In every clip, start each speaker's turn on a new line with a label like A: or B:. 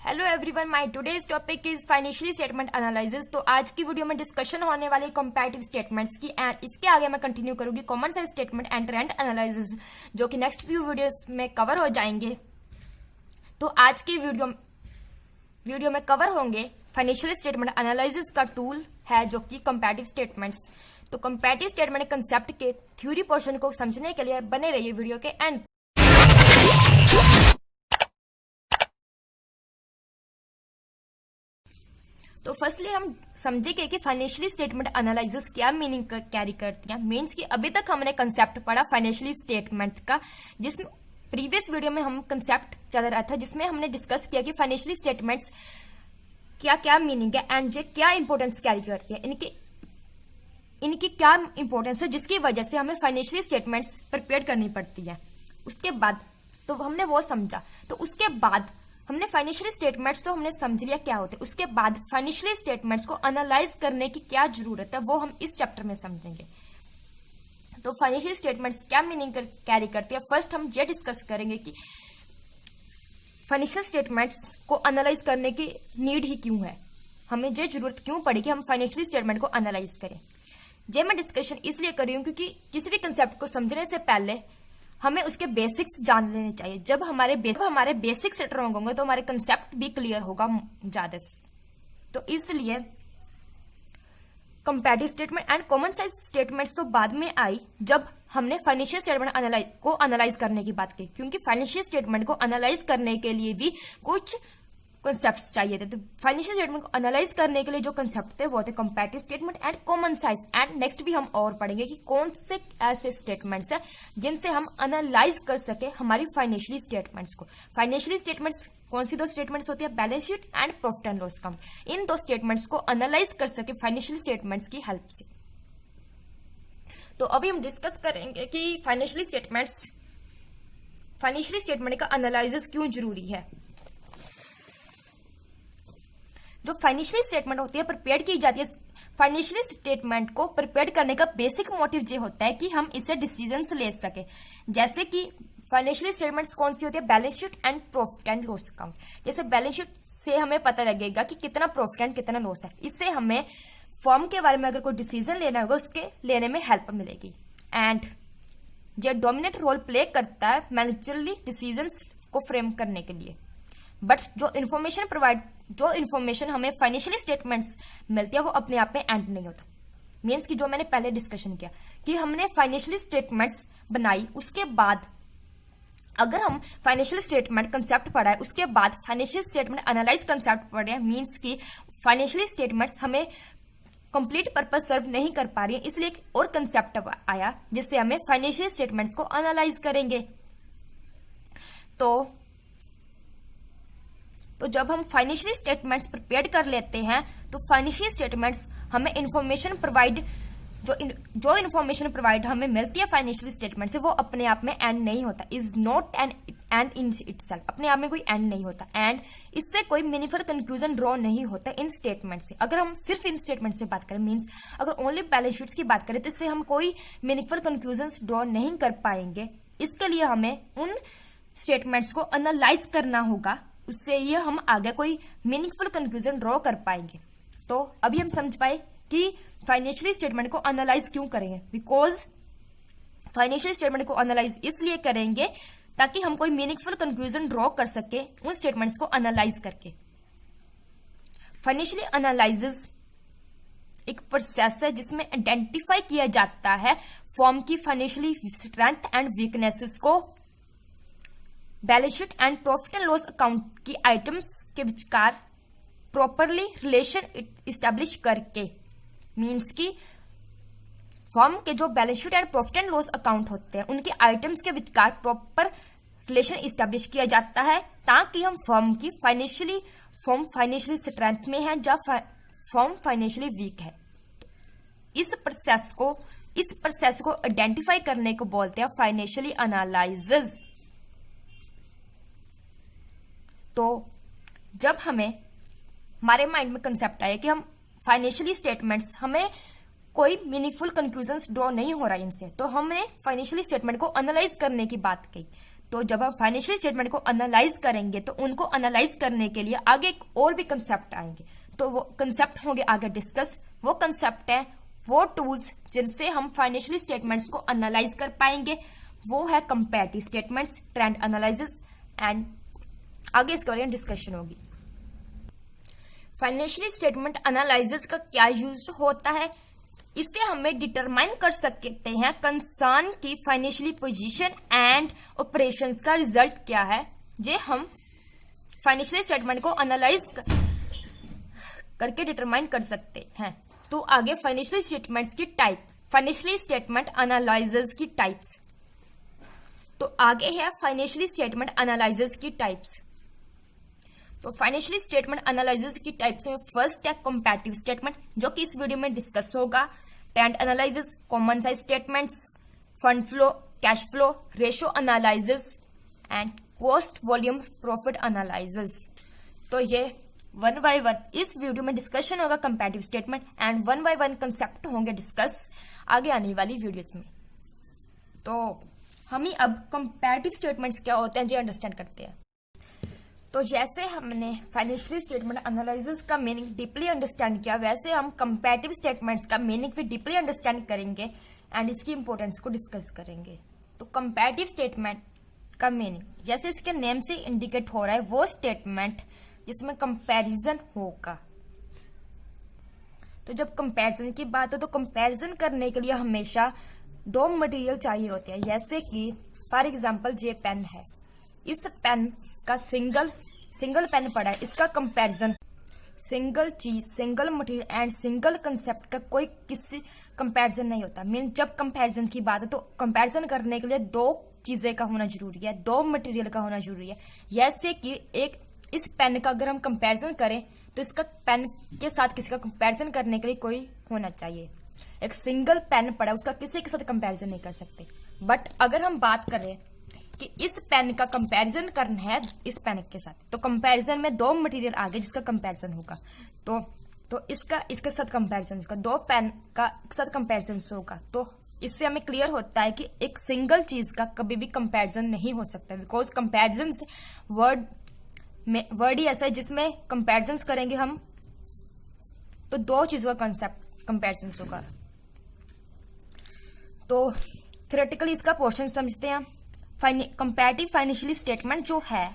A: Hello everyone, my today's topic is financial statement analysis. तो आज की वीडियो में डिस्कशन होने वाली कंपैरेटिव स्टेटमेंट्स की एंड इसके आगे मैं कंटिन्यू करूंगी common size statement and trend analysis, जो कि नेक्स्ट फ्यू वीडियोस में कवर हो जाएंगे। तो आज की वीडियो में कवर होंगे फाइनेंशियल स्टेटमेंट एनालिसिस का टूल है जो कि कंपैरेटिव स्टेटमेंट्स। तो कंपैरेटिव स्टेटमेंट कंसेप्ट के थ्योरी पोर्शन को समझने के लिए बने रहिए वीडियो के एंड। तो फर्स्टली हम समझेंगे कि फाइनेंशियल स्टेटमेंट एनालिसिस क्या मीनिंग कैरी करती है। मीन्स कि अभी तक हमने कंसेप्ट पढ़ा फाइनेंशियल स्टेटमेंट का, जिसमें प्रीवियस वीडियो में हम कंसेप्ट चल रहा था जिसमें हमने डिस्कस किया कि फाइनेंशियल स्टेटमेंट्स क्या क्या मीनिंग है एंड ये क्या इंपॉर्टेंस कैरी करती है, इनकी क्या इंपॉर्टेंस है जिसकी वजह से हमें फाइनेंशियल स्टेटमेंट्स प्रिपेयर करनी पड़ती है। उसके बाद तो हमने वो समझा। तो उसके बाद हमने फाइनेंशियल स्टेटमेंट्स तो हमने समझ लिया क्या होते हैं। उसके बाद फाइनेंशियल स्टेटमेंट्स को एनालाइज करने की क्या जरूरत है वो हम इस चैप्टर में समझेंगे। तो फाइनेंशियल स्टेटमेंट्स क्या मीनिंग कैरी करती है, फर्स्ट हम ये डिस्कस करेंगे कि फाइनेंशियल स्टेटमेंट्स को एनालाइज करने की नीड ही क्यों है, हमें ये जरूरत क्यों पड़ी कि हम फाइनेंशियल स्टेटमेंट को एनालाइज करें। ये मैं डिस्कशन इसलिए कर रही हूँ क्योंकि किसी भी कंसेप्ट को समझने से पहले हमें उसके बेसिक्स जान लेने चाहिए। जब हमारे बेसिक्स स्ट्रांग होंगे तो हमारे कंसेप्ट भी क्लियर होगा ज्यादा से। तो इसलिए comparative statement and common size statements तो बाद में आई जब हमने फाइनेंशियल स्टेटमेंट को एनालाइज करने की बात की, क्योंकि फाइनेंशियल स्टेटमेंट को एनालाइज करने के लिए भी कुछ कंसेप्ट्स चाहिए थे। तो फाइनेंशियल स्टेटमेंट को एनालाइज करने के लिए जो कंसेप्ट थे वो थे comparative statement and common size. And next भी हम और पढ़ेंगे कि कौन से ऐसे स्टेटमेंट्स है जिनसे हम एनालाइज कर सके हमारी फाइनेंशियल स्टेटमेंट्स को। फाइनेंशियल स्टेटमेंट्स कौन सी दो स्टेटमेंट्स होती है, balance sheet and profit and loss account. इन दो स्टेटमेंट्स को एनालाइज कर सके फाइनेंशियल स्टेटमेंट्स की हेल्प से। तो अभी हम डिस्कस करेंगे कि फाइनेंशियल स्टेटमेंट का एनालिसिस क्यों जरूरी है। जो फाइनेंशियल स्टेटमेंट होती है प्रिपेयर की जाती है, फाइनेंशियल स्टेटमेंट को प्रिपेयर करने का बेसिक मोटिव ये होता है कि हम इससे डिसीजंस ले सके। जैसे कि फाइनेंशियल स्टेटमेंट्स कौन सी होती है, balance sheet and profit and loss account. जैसे बैलेंस शीट से हमें पता लगेगा कि कितना प्रॉफिट एंड कितना लॉस है, इससे हमें फर्म के बारे में अगर कोई डिसीजन लेना होगा उसके लेने में हेल्प मिलेगी। एंड ये डोमिनेट रोल प्ले करता है मैनेजरली डिसीजंस को फ्रेम करने के लिए। बट जो इन्फॉर्मेशन हमें फाइनेंशियल स्टेटमेंट्स मिलती है वो अपने आप में एंड नहीं होता। मीन्स कि जो मैंने पहले डिस्कशन किया कि हमने फाइनेंशियल स्टेटमेंट्स बनाई, उसके बाद अगर हम फाइनेंशियल स्टेटमेंट कंसेप्ट पढ़ा है, उसके बाद फाइनेंशियल स्टेटमेंट एनालाइज कंसेप्ट पढ़े हैं, मीन्स कि फाइनेंशियल स्टेटमेंट्स हमें कंप्लीट पर्पस सर्व नहीं कर पा रही है, इसलिए एक और कंसेप्ट आया जिससे हमें फाइनेंशियल स्टेटमेंट्स को एनालाइज करेंगे। तो जब हम फाइनेंशियल स्टेटमेंट्स प्रिपेयर कर लेते हैं तो फाइनेंशियल स्टेटमेंट्स हमें इंफॉर्मेशन प्रोवाइड जो इन्फॉर्मेशन प्रोवाइड हमें मिलती है फाइनेंशियल स्टेटमेंट से वो अपने आप में एंड नहीं होता, is not an and in itself. अपने आप में कोई एंड नहीं होता एंड इससे कोई मीनिंगफुल कंक्लूजन ड्रॉ नहीं होता इन स्टेटमेंट से। अगर हम सिर्फ इन स्टेटमेंट से बात करें, मीन्स अगर ओनली बैलेंस शीट्स की बात करें तो इससे हम कोई मीनिंगफुल कंक्लूजन ड्रॉ नहीं कर पाएंगे। इसके लिए हमें उन स्टेटमेंट्स को एनालाइज करना होगा, उससे ये हम आगे कोई मीनिंगफुल कंक्लूजन ड्रॉ कर पाएंगे। तो अभी हम समझ पाए कि फाइनेंशियल स्टेटमेंट को एनालाइज क्यों करेंगे। बिकॉज फाइनेंशियल स्टेटमेंट को एनालाइज इसलिए करेंगे ताकि हम कोई मीनिंगफुल कंक्लूजन ड्रॉ कर सके उन स्टेटमेंट्स को एनालाइज करके। फाइनेंशियल एनालिसिस एक प्रोसेस है जिसमें आइडेंटिफाई किया जाता है फर्म की फाइनेंशियली स्ट्रेंथ एंड वीकनेसेस को balance sheet and profit and loss account की आइटम्स के विचकार प्रॉपरली रिलेशन इस्टेब्लिश करके। मींस की फर्म के जो balance sheet and profit and loss account होते हैं उनके आइटम्स के विचकार प्रॉपर रिलेशन इस्टेब्लिश किया जाता है ताकि हम फर्म फाइनेंशियली स्ट्रेंथ में है या फर्म फाइनेंशियली वीक है। इस प्रोसेस को आइडेंटिफाई करने को बोलते हैं फाइनेंशियली एनालिसिस। तो जब हमारे माइंड में कंसेप्ट आया कि हम फाइनेंशियली स्टेटमेंट्स हमें कोई मीनिंगफुल कंक्लूजन्स ड्रॉ नहीं हो रहा इनसे, तो हमने फाइनेंशियली स्टेटमेंट को एनालाइज करने की बात कही। तो जब हम फाइनेंशियल स्टेटमेंट को एनालाइज करेंगे तो उनको एनालाइज करने के लिए आगे एक और भी कंसेप्ट आएंगे, तो वो कंसेप्ट होंगे आगे डिस्कस। वो कंसेप्ट है, वो टूल्स जिनसे हम फाइनेंशियल स्टेटमेंट्स को एनालाइज कर पाएंगे, वो है comparative statements, trend analysis, and आगे इसके बारे में डिस्कशन होगी। फाइनेंशियल स्टेटमेंट एनालिसिस का क्या यूज होता है, इससे हमें डिटरमाइन कर सकते हैं कंसर्न की फाइनेंशियली पोजीशन एंड ऑपरेशंस का रिजल्ट क्या है, जे हम फाइनेंशियल स्टेटमेंट को एनालाइज करके डिटरमाइन कर सकते हैं। तो आगे फाइनेंशियल स्टेटमेंट्स की टाइप, फाइनेंशियल स्टेटमेंट एनालिसिस की टाइप्स। तो आगे है फाइनेंशियल स्टेटमेंट एनालिसिस की टाइप्स। तो फाइनेंशियल स्टेटमेंट एनालिसिस की टाइप्स में फर्स्ट है कंपैरेटिव स्टेटमेंट, जो कि इस वीडियो में डिस्कस होगा, trend analysis, common size statements, fund flow, cash flow, ratio analysis and cost volume profit analysis. तो ये वन बाय वन इस वीडियो में डिस्कशन होगा comparative statement, and one by one concept होंगे डिस्कस आगे आने वाली वीडियोस में। तो हम ही अब कंपैरेटिव स्टेटमेंट्स क्या होते हैं जी अंडरस्टैंड करते हैं। तो जैसे हमने फाइनेंशियल स्टेटमेंट एनालिसिस का मीनिंग डीपली अंडरस्टैंड किया, वैसे हम कंपैरेटिव स्टेटमेंट्स का मीनिंग भी डीपली अंडरस्टैंड करेंगे एंड इसकी इंपॉर्टेंस को डिस्कस करेंगे। तो कंपैरेटिव स्टेटमेंट का मीनिंग, जैसे इसके नेम से इंडिकेट हो रहा है, वो स्टेटमेंट जिसमें कंपैरिजन होगा। तो जब कंपैरिजन की बात हो तो कंपैरिजन करने के लिए हमेशा दो मटेरियल चाहिए होते हैं, जैसे कि फॉर एग्जांपल ये पेन है, इस पेन का सिंगल पेन पड़ा है, इसका कंपैरिजन सिंगल चीज, single material and single concept का कोई किसी कंपैरिजन नहीं होता। मीन जब कंपैरिजन की बात है तो कंपैरिजन करने के लिए दो चीजें का होना जरूरी है, दो मटेरियल का होना जरूरी है। जैसे कि एक इस पेन का अगर हम कंपैरिजन करें तो इसका पेन के साथ किसी का कंपैरिजन करने के लिए कोई होना चाहिए। एक सिंगल पेन पड़ा, उसका किसी के साथ कंपैरिजन नहीं कर सकते। बट अगर हम बात करें कि इस पेन का कंपैरिजन करना है इस पेन के साथ, तो कंपैरिजन में दो मटेरियल आ गए जिसका कंपैरिजन होगा, तो इसके साथ कंपैरिजन होगा, दो पेन का साथ कंपैरिजन होगा। तो इससे हमें क्लियर होता है कि एक सिंगल चीज का कभी भी कंपैरिजन नहीं हो सकता, बिकॉज कंपैरिजन वर्ड ही ऐसा है जिसमें कंपैरिजन करेंगे हम तो दो चीजों का कंसेप्ट कंपैरिजन होगा। तो थ्योरेटिकली इसका पोर्शन समझते हैं। कंपैरेटिव फाइनेंशियल स्टेटमेंट जो है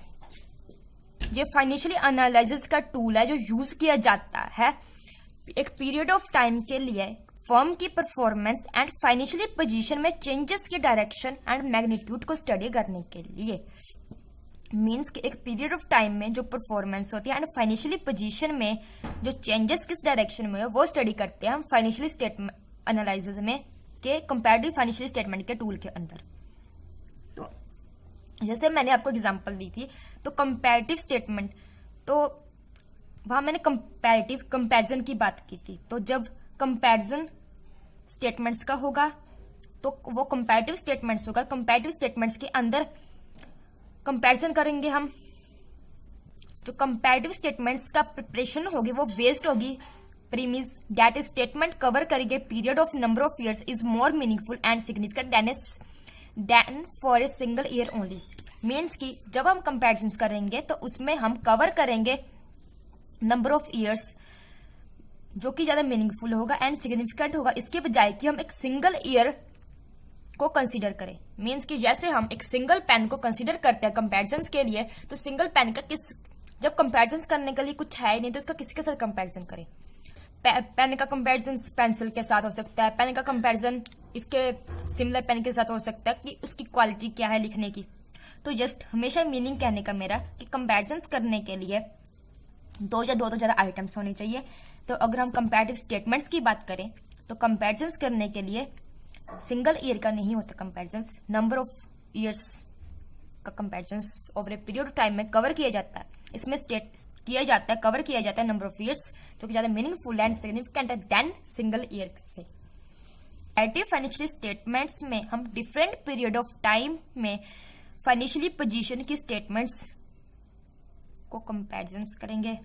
A: ये फाइनेंशियल एनालिसिस का टूल है जो यूज किया जाता है एक पीरियड ऑफ टाइम के लिए फर्म की परफॉर्मेंस एंड फाइनेंशियल पोजीशन में चेंजेस की डायरेक्शन एंड मैग्नीट्यूड को स्टडी करने के लिए। मीन्स कि एक पीरियड ऑफ टाइम में जो परफॉर्मेंस होती है एंड फाइनेंशियल पोजीशन में जो चेंजेस किस डायरेक्शन में है वो स्टडी करते हैं हम फाइनेंशियल स्टेटमेंट एनालिसिस में के कंपैरेटिव फाइनेंशियल स्टेटमेंट के टूल के अंदर। तो जैसे मैंने आपको एग्जांपल दी थी, तो कंपैरेटिव स्टेटमेंट, तो वहां मैंने कंपैरिजन की बात की थी। तो जब कंपैरिजन स्टेटमेंट्स का होगा तो वो कंपैरेटिव स्टेटमेंट्स होगा। कंपैरेटिव स्टेटमेंट्स के अंदर कंपैरिजन करेंगे हम। जो कंपैरेटिव स्टेटमेंट्स का प्रिपरेशन होगी वो बेस्ड होगी प्रीमिस दैट स्टेटमेंट कवर करेंगे period of number of years is more meaningful and significant then for a single year only. Means कि जब हम कंपैरिजन करेंगे तो उसमें हम कवर करेंगे नंबर ऑफ ईयर्स जो कि ज्यादा मीनिंगफुल होगा एंड सिग्निफिकेंट होगा, इसके बजाय कि हम एक सिंगल ईयर को कंसीडर करें। मीन्स कि जैसे हम एक सिंगल पेन को कंसीडर करते हैं कंपैरिजन के लिए, तो सिंगल पेन का जब कंपैरिजन करने के लिए कुछ है ही नहीं तो इसका किसके साथ कंपैरिजन करें। पेन का कंपैरिजन पेंसिल के साथ हो सकता है, पेन का कंपैरिजन इसके सिमिलर पेन के साथ हो सकता है कि उसकी क्वालिटी क्या है लिखने की। तो जस्ट हमेशा मीनिंग कहने का मेरा कि कंपैरिजन करने के लिए दो या दो तो ज्यादा आइटम्स होने चाहिए। तो अगर हम कंपैरेटिव स्टेटमेंट्स की बात करें तो कंपैरिजन करने के लिए सिंगल ईयर का नहीं होता कंपैरिजन, नंबर ऑफ ईयर्स का comparison over a period of time में कवर किया जाता है। इसमें कवर किया जाता है नंबर ऑफ ईयर्स जो कि ज्यादा मीनिंगफुल एंड सिग्निफिकेंट है देन सिंगल ईयर से। कंपैरेटिव फाइनेंशियल स्टेटमेंट्स में हम डिफरेंट पीरियड ऑफ टाइम में फाइनेंशियली पोजीशन की स्टेटमेंट्स को कंपैरिजन करेंगे।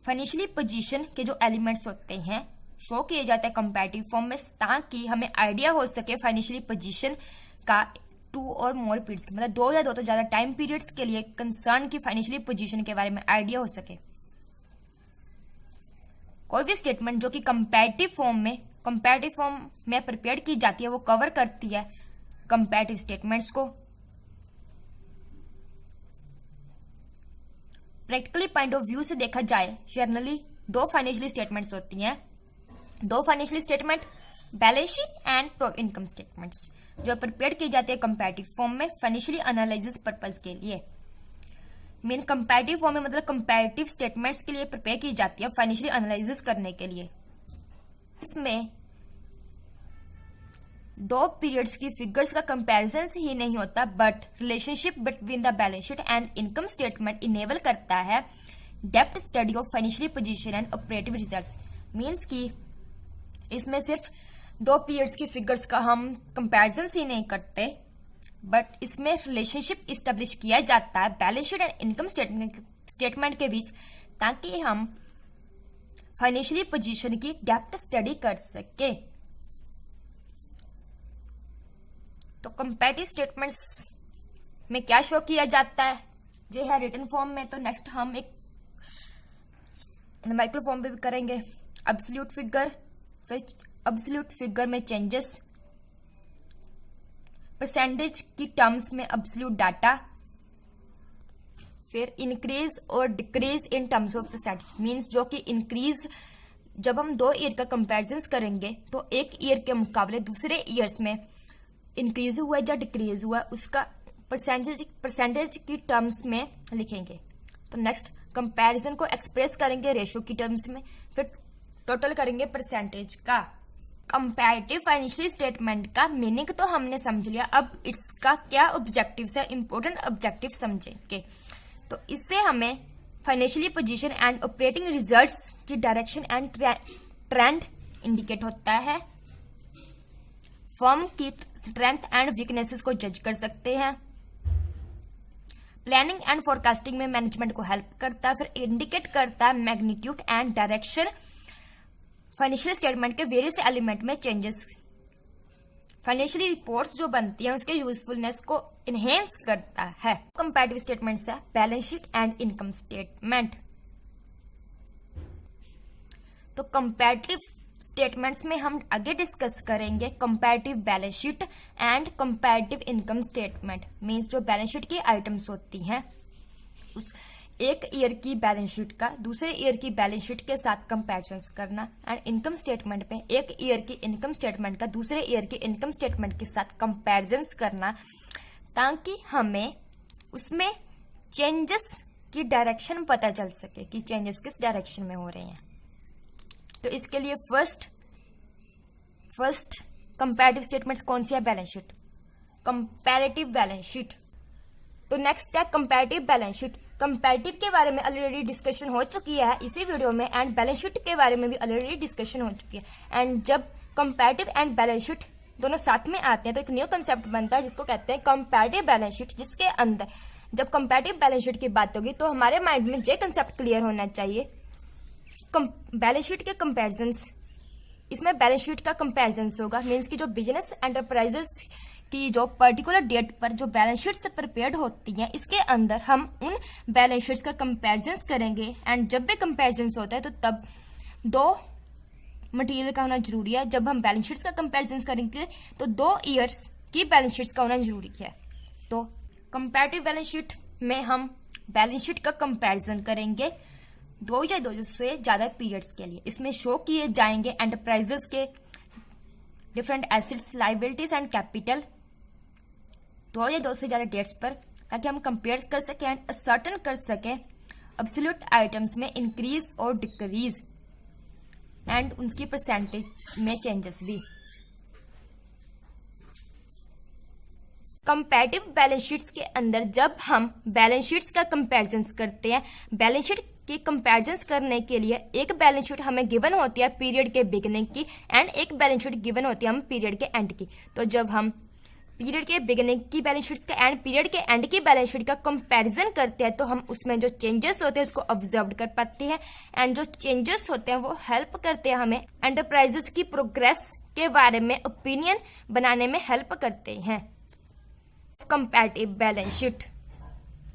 A: फाइनेंशियली पोजीशन के जो एलिमेंट्स होते हैं शो किए जाते हैं कंपैरेटिव फॉर्म में ताकि हमें आइडिया हो सके फाइनेंशियली पोजीशन का 2 और मोर पीरियड्स की, मतलब 2 या 2 तो ज्यादा टाइम पीरियड्स के लिए कंसर्न की फाइनेंशियली पोजीशन के बारे में आइडिया हो सके। कोई भी स्टेटमेंट जो कि कंपैरेटिव फॉर्म में प्रिपेयर की जाती है वो कवर करती है कंपैरेटिव स्टेटमेंट्स को। प्रैक्टिकली पॉइंट ऑफ व्यू से देखा जाए जनरली 2 फाइनेंशियल स्टेटमेंट्स होती हैं। 2 financial statement, balance sheet and income statements, जो प्रिपेयर की जाती है कंपैरेटिव फॉर्म में फाइनेंशियली एनालिसिस पर्पस के लिए। मेन कंपैरेटिव फॉर्म में मतलब कंपैरेटिव स्टेटमेंट्स के लिए प्रिपेयर की जाती है फाइनेंशियली एनालिसिस करने के लिए। इसमें 2 पीरियड्स की फिगर्स का कंपैरिजन ही नहीं होता, but relationship between the balance sheet and income statement enable करता है depth study of financial position and operative results. Means कि इसमें सिर्फ 2 पीरियड्स की फिगर्स का हम कंपैरिजन ही नहीं करते, बट इसमें रिलेशनशिप इस्टेब्लिश किया जाता है balance sheet and income statement के बीच, ताकि हम फाइनेंशियली पोजीशन की डेप्थ स्टडी कर सके। तो कंपैरेटिव स्टेटमेंट्स में क्या शो किया जाता है, जो है रिटन फॉर्म में। तो नेक्स्ट हम एक न्यूमेरिकल फॉर्म पे भी करेंगे। एब्सोल्यूट फिगर, फिर एब्सोल्यूट फिगर में चेंजेस, परसेंटेज की टर्म्स में एब्सोल्यूट डाटा, फिर इंक्रीज और decrease in terms of percentage. Means जो कि इंक्रीज जब हम 2 ईयर का कंपैरिजन करेंगे तो एक ईयर के मुकाबले दूसरे ईयर्स में इंक्रीज हुआ या डिक्रीज हुआ उसका परसेंटेज की टर्म्स में लिखेंगे। तो नेक्स्ट कंपैरिजन को एक्सप्रेस करेंगे रेशियो की टर्म्स में, फिर टोटल करेंगे परसेंटेज का। कंपैरेटिव फाइनेंशियल स्टेटमेंट का मीनिंग तो हमने समझ लिया, अब इसका क्या ऑब्जेक्टिव है, इंपॉर्टेंट ऑब्जेक्टिव समझेंगे। तो इससे हमें financially position and operating results की डायरेक्शन एंड ट्रेंड इंडिकेट होता है। फर्म की स्ट्रेंथ एंड वीकनेसेस को जज कर सकते हैं। प्लानिंग एंड फोरकास्टिंग में मैनेजमेंट को हेल्प करता है। फिर इंडिकेट करता है magnitude and direction financial statement के वेरियस एलिमेंट में चेंजेस। फाइनेंशियल रिपोर्ट्स जो बनती हैं उसके यूजफुलनेस को इनहेंस करता है। कंपैरेटिव स्टेटमेंट्स है balance sheet and income statement. तो कंपैरेटिव स्टेटमेंट्स में हम आगे डिस्कस करेंगे comparative balance sheet and comparative income statement. Means जो बैलेंस शीट की आइटम्स होती हैं उस एक ईयर की बैलेंस शीट का दूसरे ईयर की बैलेंस शीट के साथ कंपैरिजन करना, एंड इनकम स्टेटमेंट पे एक ईयर की इनकम स्टेटमेंट का दूसरे ईयर की इनकम स्टेटमेंट के साथ कंपैरिजन करना, ताकि हमें उसमें चेंजेस की डायरेक्शन पता चल सके कि चेंजेस किस डायरेक्शन में हो रहे हैं। तो इसके लिए फर्स्ट कंपैरेटिव स्टेटमेंट्स कौन सी है, balance sheet, comparative balance sheet. तो नेक्स्ट है कंपैरेटिव बैलेंस शीट। कंपैरेटिव के बारे में ऑलरेडी डिस्कशन हो चुकी है इसी वीडियो में, एंड बैलेंस शीट के बारे में भी ऑलरेडी डिस्कशन हो चुकी है। एंड जब कंपैरेटिव एंड बैलेंस शीट दोनों साथ में आते हैं तो एक न्यू कंसेप्ट बनता है जिसको कहते हैं कंपैरेटिव बैलेंस शीट, जिसके अंदर जब कंपैरेटिव बैलेंस शीट की बात होगी तो हमारे माइंड में ये कंसेप्ट क्लियर होना चाहिए। बैलेंस शीट के कंपैरिजन, इसमें बैलेंस शीट का कंपैरिजन होगा। मींस की जो बिजनेस एंटरप्राइजेस की जो पर्टिकुलर डेट पर जो बैलेंस शीट से प्रिपेयर्ड होती हैं, इसके अंदर हम उन बैलेंस शीट्स का कंपैरिजन करेंगे। एंड जब भी कंपैरिजन होता है तो तब 2 मटेरियल का होना जरूरी है। जब हम बैलेंस शीट्स का कंपैरिजन करेंगे तो 2 ईयर्स की बैलेंस शीट्स का होना जरूरी है। तो कंपैरेटिव बैलेंस शीट में हम बैलेंस शीट का कंपैरिजन करेंगे 2 या 2 से ज्यादा पीरियड्स के लिए। इसमें शो किए जाएंगे एंटरप्राइजेस के different assets, liabilities and capital 2 या 2 से ज्यादा डेट्स पर, ताकि हम कंपेयर कर सकें एंड सर्टन कर सकें एब्सोल्यूट आइटम्स में इंक्रीज और डिक्रीज एंड उनकी परसेंटेज में चेंजेस भी। कंपैरेटिव बैलेंस शीट्स के अंदर जब हम बैलेंस शीट्स का कंपैरिजन करते हैं, बैलेंस शीट की कंपैरिजन करने के लिए एक बैलेंस शीट हमें गिवन होती है पीरियड के बिगिनिंग की, एंड एक बैलेंस शीट गिवन होती है हम पीरियड के एंड की। तो जब हम पीरियड के बिगिनिंग की बैलेंस शीट्स का एंड पीरियड के एंड की बैलेंस शीट का कंपैरिजन करते हैं तो हम उसमें जो चेंजेस होते हैं उसको ऑब्जर्व कर पाते हैं, एंड जो चेंजेस होते हैं वो हेल्प करते हैं हमें एंटरप्राइजेस की प्रोग्रेस के बारे में ओपिनियन बनाने में हेल्प करते हैं। Comparative balance sheet.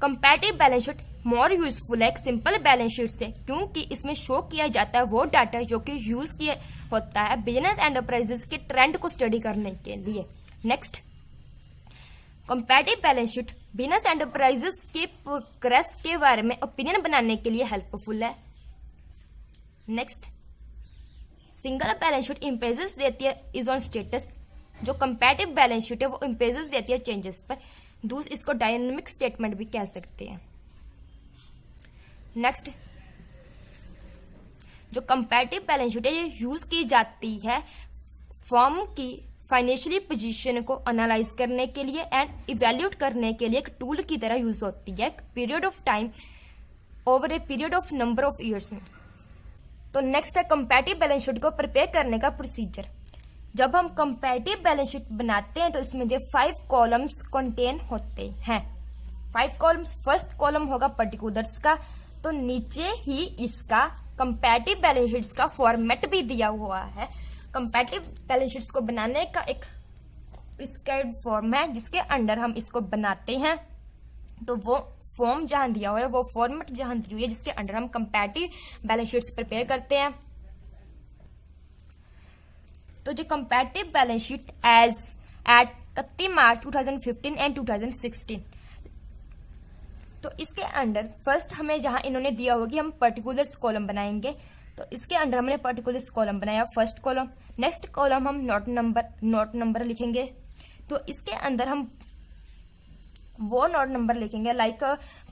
A: Comparative balance sheet more useful है एक सिंपल बैलेंस शीट से, क्योंकि इसमें शो किया जाता है वो डाटा जो कि यूज किया होता है बिजनेस एंटरप्राइजेस के ट्रेंड को स्टडी करने के लिए। Next, comparative balance sheet business enterprises के प्रोग्रेस के बारे में ओपिनियन बनाने के लिए हेल्पफुल है। नेक्स्ट, सिंगल बैलेंस शीट इम्पेजेस देती है इज ऑन स्टेटस। जो कंपैरेटिव बैलेंस शीट है वो इम्पेजेस देती है चेंजेस पर। दूसरा, इसको डायनेमिक स्टेटमेंट भी कह सकते हैं। नेक्स्ट, जो कंपैरेटिव बैलेंस शीट है ये यूज की जाती है फर्म की फाइनेंशियली पोजीशन को एनालाइज करने के लिए एंड इवेल्यूएट करने के लिए एक टूल की तरह यूज होती है period of time over a period of number of years में। तो नेक्स्ट है कंपैरेटिव बैलेंस शीट को प्रिपेयर करने का प्रोसीजर। जब हम कंपैरेटिव बैलेंस शीट बनाते हैं तो इसमें जो 5 कॉलम्स कंटेन होते हैं। 5 कॉलम्स, फर्स्ट कॉलम होगा पर्टिकुलर्स का, तो नीचे ही इसका कंपैरेटिव बैलेंस शीट्स का फॉर्मेट भी दिया हुआ है। कंपैरेटिव बैलेंस शीट्स को बनाने का एक प्रिस्क्राइब्ड फॉर्म है जिसके अंडर हम इसको बनाते हैं। तो वो फॉर्म जहां दिया हुआ है, वो फॉर्मेट जहां दी हुई है जिसके अंडर हम कंपैरेटिव बैलेंस शीट्स प्रिपेयर करते हैं। तो जो comparative balance sheet as at 31 March 2015 and 2016, तो इसके अंडर फर्स्ट हमें जहां इन्होंने दिया होगा कि हम पर्टिकुलर्स कॉलम बनाएंगे, तो इसके अंडर हमने पर्टिकुलर्स कॉलम बनाया फर्स्ट कॉलम। नेक्स्ट कॉलम हम नोट नंबर लिखेंगे। तो इसके अंदर हम वो नोट नंबर लिखेंगे लाइक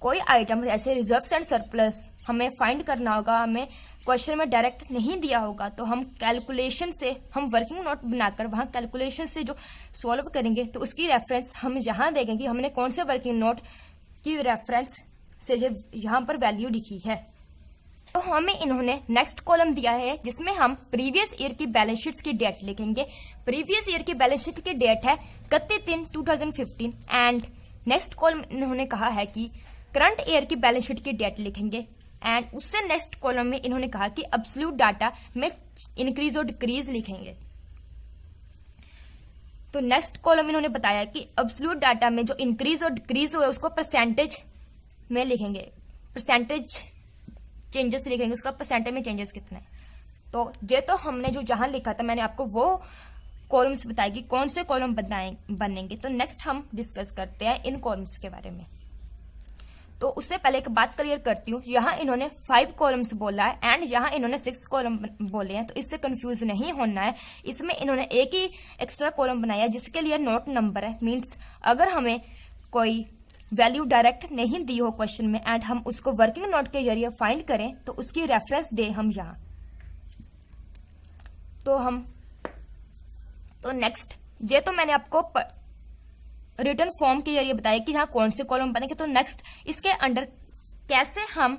A: कोई आइटम जैसे रिजर्व्स एंड सरप्लस हमें फाइंड करना होगा, हमें क्वेश्चन में डायरेक्ट नहीं दिया होगा, तो हम कैलकुलेशन से हम वर्किंग नोट बनाकर वहां कैलकुलेशन से जो सॉल्व करेंगे तो उसकी रेफरेंस हम जहां देखेंगे कि हमने कौन से वर्किंग नोट की रेफरेंस से जो यहाँ पर वैल्यू लिखी है। तो हमें इन्होंने नेक्स्ट कॉलम दिया है जिसमें हम प्रीवियस ईयर की बैलेंस शीट्स की डेट लिखेंगे। प्रीवियस ईयर की बैलेंस शीट की डेट है 31/3/2015 एंड नेक्स्ट कॉलम इन्होंने कहा है कि करंट ईयर की बैलेंस शीट की डेट लिखेंगे एंड उससे नेक्स्ट कॉलम में इन्होंने कहा कि एब्सोल्यूट डाटा में इंक्रीज और डिक्रीज लिखेंगे। तो नेक्स्ट कॉलम इन्होंने बताया कि एब्सोल्यूट डाटा में जो इंक्रीज और डिक्रीज हुआ है उसको परसेंटेज में लिखेंगे, परसेंटेज चेंजेस लिखेंगे, उसका परसेंटेज में चेंजेस कितना है। तो ये तो हमने जो जहां लिखा था मैंने आपको वो कॉलम्स बताए कि कौन से कॉलम बनेंगे। तो नेक्स्ट हम डिस्कस करते हैं इन कॉलम्स के बारे में। तो उससे पहले एक बात क्लियर करती हूँ, यहाँ इन्होंने 5 कॉलम्स बोला है एंड यहाँ इन्होंने 6 कॉलम बोले हैं, तो इससे कंफ्यूज नहीं होना है। इसमें इन्होंने एक ही एक्स्ट्रा कॉलम बनाया जिसके लिए नोट नंबर है। मीन्स अगर हमें कोई वैल्यू डायरेक्ट नहीं दी हो क्वेश्चन में एंड हम उसको वर्किंग नोट के जरिए फाइंड करें तो उसकी रेफरेंस दे हम यहाँ। तो नेक्स्ट ये तो मैंने आपको रिटर्न फॉर्म के जरिए बताया कि यहाँ कौन से कॉलम बनेंगे। तो नेक्स्ट इसके अंडर कैसे हम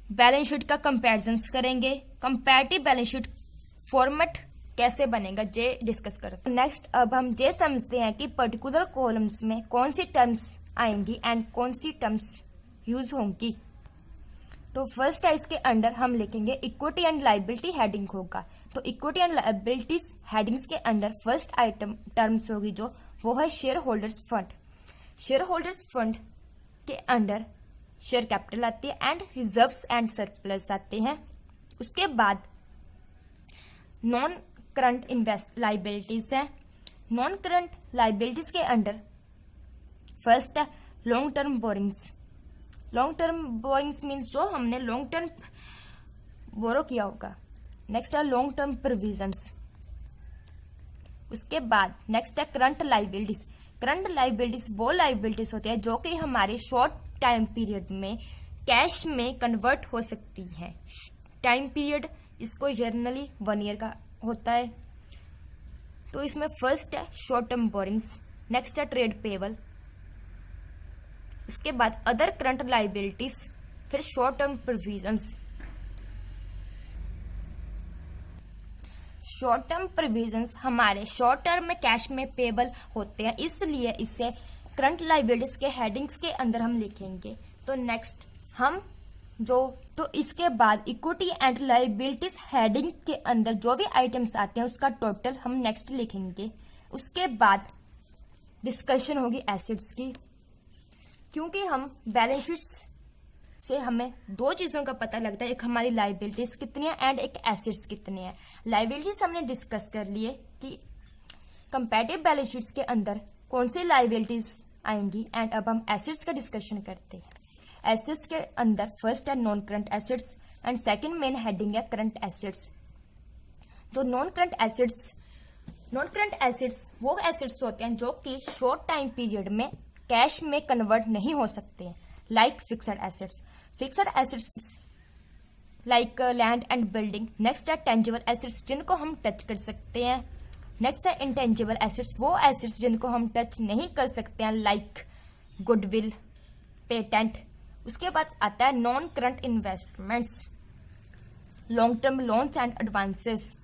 A: बैलेंस शीट का कंपैरिजन करेंगे, कंपैरेटिव बैलेंस शीट फॉर्मेट कैसे बनेगा, ये डिस्कस करते हैं। नेक्स्ट अब हम ये समझते हैं कि पर्टिकुलर कॉलम्स में कौन सी टर्म्स आएंगी एंड कौन सी टर्म्स यूज होंगी। तो फर्स्ट है इसके अंडर हम लिखेंगे इक्विटी एंड लायबिलिटी हेडिंग होगा। तो इक्विटी एंड लायबिलिटीज हेडिंग्स के अंडर फर्स्ट आइटम टर्म्स होगी जो वो है share holders fund. Share holders fund के अंडर शेयर कैपिटल आती है एंड रिजर्व्स एंड सरप्लस आते हैं। उसके बाद नॉन करंट इन्वेस्ट लायबिलिटीज है। नॉन करंट लायबिलिटीज के अंडर फर्स्ट है long term borrowings. Long term borrowings means जो हमने लॉन्ग टर्म बोरो किया होगा। नेक्स्ट है लॉन्ग टर्म प्रोविजंस। उसके बाद नेक्स्ट है करंट लायबिलिटीज। करंट लायबिलिटीज वो लायबिलिटीज होती है जो कि हमारे शॉर्ट टाइम पीरियड में कैश में कन्वर्ट हो सकती है। टाइम पीरियड इसको जनरली 1 ईयर का होता है। तो इसमें फर्स्ट है शॉर्ट टर्म बोरिंग्स, नेक्स्ट है ट्रेड पेबल, उसके बाद अदर करंट लायबिलिटीज, फिर short term provisions. Short term provisions हमारे शॉर्ट टर्म में कैश में पेबल होते हैं, इसलिए इसे करंट लायबिलिटीज के हेडिंग्स के अंदर हम लिखेंगे। तो नेक्स्ट हम तो इसके बाद इक्विटी एंड लायबिलिटीज हेडिंग के अंदर जो भी आइटम्स आते हैं उसका टोटल हम नेक्स्ट लिखेंगे। उसके बाद डिस्कशन होगी एसेट्स की, क्योंकि हम बैलेंस शीट्स से हमें दो चीजों का पता लगता है, एक हमारी लाइबिलिटीज कितनी है एंड एक एसेट्स कितनी है। लाइबिलिटीज हमने डिस्कस कर लिए कि कंपैरेटिव बैलेंस शीट्स के अंदर कौन सी लाइबिलिटीज आएंगी, एंड अब हम एसेट्स का डिस्कशन करते हैं। एसेट्स के अंदर फर्स्ट है non current assets and second main heading है करंट एसेट्स। जो नॉन करंट एसेट्स वो एसेट्स होते हैं जो कि शॉर्ट टाइम पीरियड में कैश में कन्वर्ट नहीं हो सकते हैं, like fixed assets like land and building. Next है टेंजिबल एसेट्स जिनको हम टच कर सकते हैं। नेक्स्ट है इंटेंजिबल एसेट्स, वो एसेट्स जिनको हम टच नहीं कर सकते हैं, लाइक गुडविल, पेटेंट। उसके बाद आता है non current investments, long term loans and advances.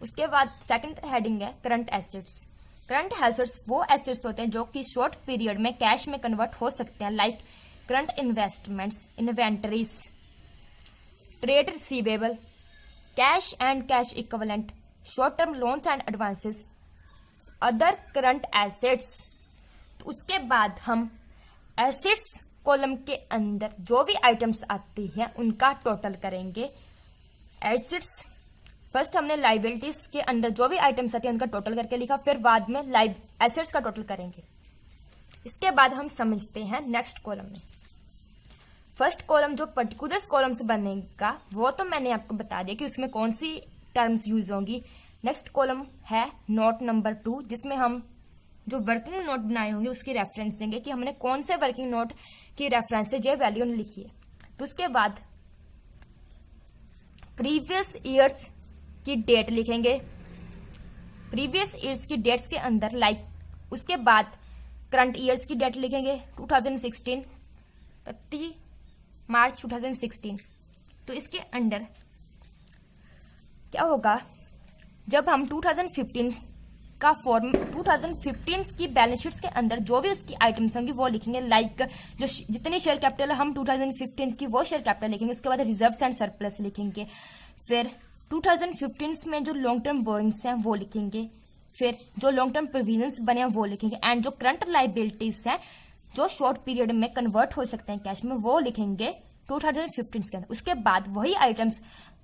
A: उसके बाद सेकंड हेडिंग है करंट एसेट्स। करंट एसेट्स वो एसेट्स होते हैं जो कि शॉर्ट पीरियड में कैश में कन्वर्ट हो सकते हैं, like current investments, inventories, trade receivable, cash and cash equivalent, short term loans and advances, other current assets. तो उसके बाद हम एसेट्स कॉलम के अंदर जो भी आइटम्स आती हैं उनका टोटल करेंगे। एसेट्स फर्स्ट हमने लाइबिलिटीज के अंदर जो भी आइटम्स आती है उनका टोटल करके लिखा, फिर बाद में एसेट्स का टोटल करेंगे। इसके बाद हम समझते हैं नेक्स्ट कॉलम में। फर्स्ट कॉलम जो पर्टिकुलर्स कॉलम से बनेगा वो तो मैंने आपको बता दिया कि उसमें कौन सी टर्म्स यूज होंगी। नेक्स्ट कॉलम है नोट नंबर 2, जिसमें हम जो वर्किंग नोट बनाए होंगे उसकी रेफरेंस देंगे कि हमने कौन से वर्किंग नोट की रेफरेंस से जो वैल्यू लिखी है। तो उसके बाद प्रीवियस ईयर्स की डेट लिखेंगे, प्रीवियस ईयर्स की डेट्स के अंदर लाइक उसके बाद करंट ईयर्स की डेट लिखेंगे 2016 31 मार्च 2016। तो इसके अंदर क्या होगा, जब हम 2015 का फॉर्म 2015 की बैलेंस शीट्स के अंदर जो भी उसकी आइटम्स होंगी वो लिखेंगे, लाइक जो जितनी शेयर कैपिटल है हम 2015 की वो शेयर कैपिटल लिखेंगे। उसके बाद रिजर्व्स एंड सरप्लस लिखेंगे, फिर 2015 में जो लॉन्ग टर्म बोरिंग्स हैं वो लिखेंगे, फिर जो लॉन्ग टर्म प्रोविजंस बने हैं वो लिखेंगे, एंड जो करंट लाइबिलिटीज हैं जो शॉर्ट पीरियड में कन्वर्ट हो सकते हैं कैश में वो लिखेंगे 2015 के अंदर। उसके बाद वही आइटम्स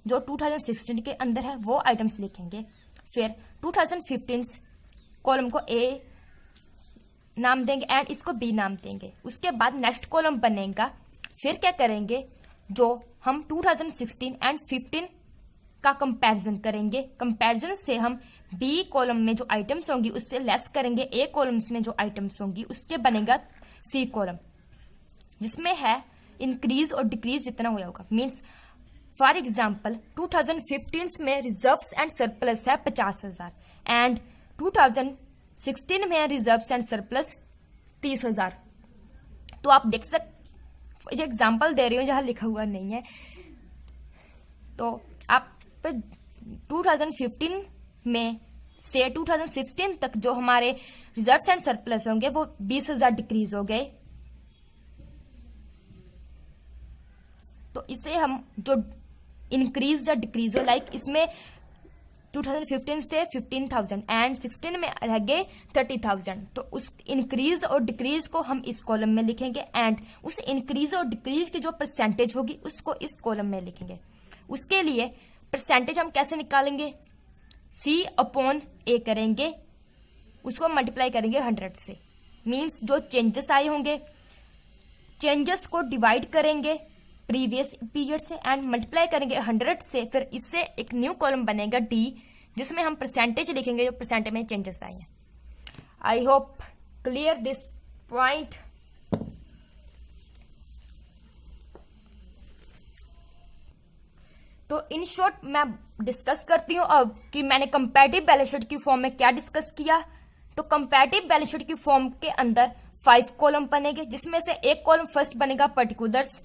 A: जो 2016 के अंदर है वो आइटम्स लिखेंगे। फिर 2015 कॉलम को ए नाम देंगे एंड इसको बी नाम देंगे। उसके बाद नेक्स्ट कॉलम बनेगा, फिर क्या करेंगे, जो हम 2016 एंड 15 का कंपैरिजन करेंगे। कंपैरिजन से हम बी कॉलम में जो आइटम्स होंगी उससे लेस करेंगे ए कॉलम्स में जो आइटम्स होंगी, उसके बनेगा सी कॉलम, जिसमें है इंक्रीज और डिक्रीज जितना हुआ होगा। मीन्स फॉर एग्जाम्पल 2015 में रिजर्व्स एंड सरप्लस है 50,000 एंड 2016 में रिजर्व्स एंड सरप्लस 30,000। तो आप देख सकते, एग्जाम्पल दे रही हूं जहां लिखा हुआ नहीं है। तो आप 2015 में से 2016 तक जो हमारे रिजर्व्स एंड सरप्लस होंगे वो 20,000 डिक्रीज हो गए। तो इसे हम जो इंक्रीज या डिक्रीज हो, लाइक इसमें 2015 थे 15,000 एंड 16 में रह गए 30,000। तो उस इंक्रीज और डिक्रीज को हम इस कॉलम में लिखेंगे एंड उस इंक्रीज और डिक्रीज की जो परसेंटेज होगी उसको इस कॉलम में लिखेंगे। उसके लिए परसेंटेज हम कैसे निकालेंगे, सी अपॉन ए करेंगे, उसको मल्टीप्लाई करेंगे 100 से। मीन्स जो चेंजेस आए होंगे चेंजेस को डिवाइड करेंगे प्रीवियस पीरियड से एंड मल्टीप्लाई करेंगे 100 से। फिर इससे एक न्यू कॉलम बनेगा डी, जिसमें हम परसेंटेज लिखेंगे जो परसेंटेज में चेंजेस आए हैं। I hope clear this point. तो इन शॉर्ट मैं डिस्कस करती हूं अब कि मैंने कंपैरेटिव बैलेंस शीट की फॉर्म में क्या डिस्कस किया। तो कंपैरेटिव बैलेंस शीट की फॉर्म के अंदर 5 कॉलम बनेंगे, जिसमें से एक कॉलम फर्स्ट बनेगा पर्टिकुलर्स।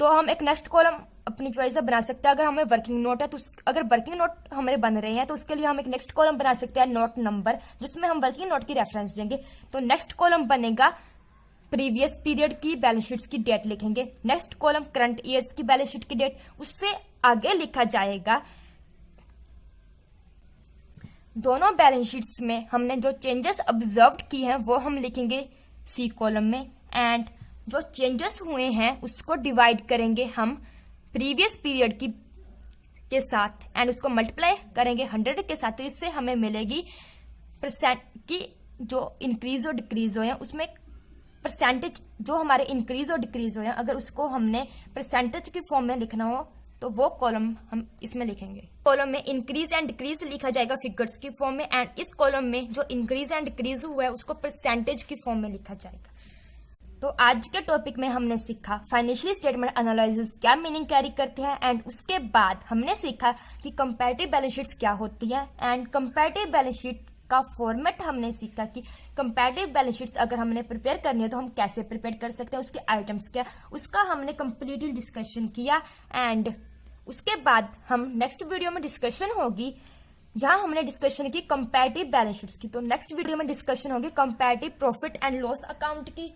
A: तो हम एक नेक्स्ट कॉलम अपनी चॉइस से बना सकते हैं। अगर हमें वर्किंग नोट है तो अगर वर्किंग नोट हमारे बन रहे हैं तो उसके लिए हम एक नेक्स्ट कॉलम बना सकते हैं नोट नंबर, जिसमें हम वर्किंग नोट की रेफरेंस देंगे। तो नेक्स्ट कॉलम बनेगा प्रीवियस पीरियड की बैलेंस शीट्स की डेट लिखेंगे। नेक्स्ट कॉलम करंट ईयर्स की बैलेंस शीट की डेट, उससे आगे लिखा जाएगा दोनों बैलेंस शीट्स में हमने जो चेंजेस ऑब्जर्व किए हैं वो हम लिखेंगे सी कॉलम में, एंड जो चेंजेस हुए हैं उसको डिवाइड करेंगे हम प्रीवियस पीरियड के साथ एंड उसको मल्टीप्लाई करेंगे 100 के साथ, तो इससे हमें मिलेगी परसेंट की जो इंक्रीज और डिक्रीज हुए हैं उसमें परसेंटेज जो हमारे इंक्रीज और डिक्रीज हुए हैं, अगर उसको हमने परसेंटेज की फॉर्म में लिखना हो तो वो कॉलम हम इसमें लिखेंगे। कॉलम में इंक्रीज एंड डिक्रीज लिखा जाएगा फिगर्स की फॉर्म में, एंड इस कॉलम में जो इंक्रीज एंड डिक्रीज हुआ है उसको परसेंटेज की फॉर्म में लिखा जाएगा। तो आज के टॉपिक में हमने सीखा फाइनेंशियल स्टेटमेंट एनालिसिस क्या मीनिंग कैरी करते हैं, एंड उसके बाद हमने सीखा कि कंपैरेटिव बैलेंस शीट्स क्या होती है, एंड कंपैरेटिव बैलेंस शीट का फॉर्मेट हमने सीखा कि कंपैरेटिव बैलेंस शीट्स अगर हमने प्रिपेयर करनी है तो हम कैसे प्रिपेयर कर सकते हैं, उसके आइटम्स क्या, उसका हमने कंप्लीटली डिस्कशन किया। एंड उसके बाद हम नेक्स्ट वीडियो में डिस्कशन होगी जहां हमने डिस्कशन की कंपैरेटिव बैलेंस शीट्स की, तो नेक्स्ट वीडियो में डिस्कशन होगी comparative profit and loss account की।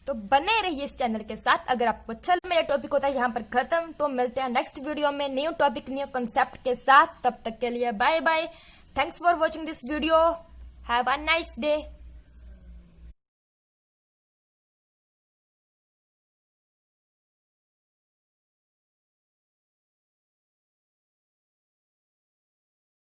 A: तो बने रहिए इस चैनल के साथ। अगर आपको अच्छा मेरा टॉपिक होता है यहाँ पर खत्म, तो मिलते हैं नेक्स्ट वीडियो में न्यू टॉपिक न्यू कंसेप्ट के साथ। तब तक के लिए bye bye. Thanks for watching this video. Have a nice day.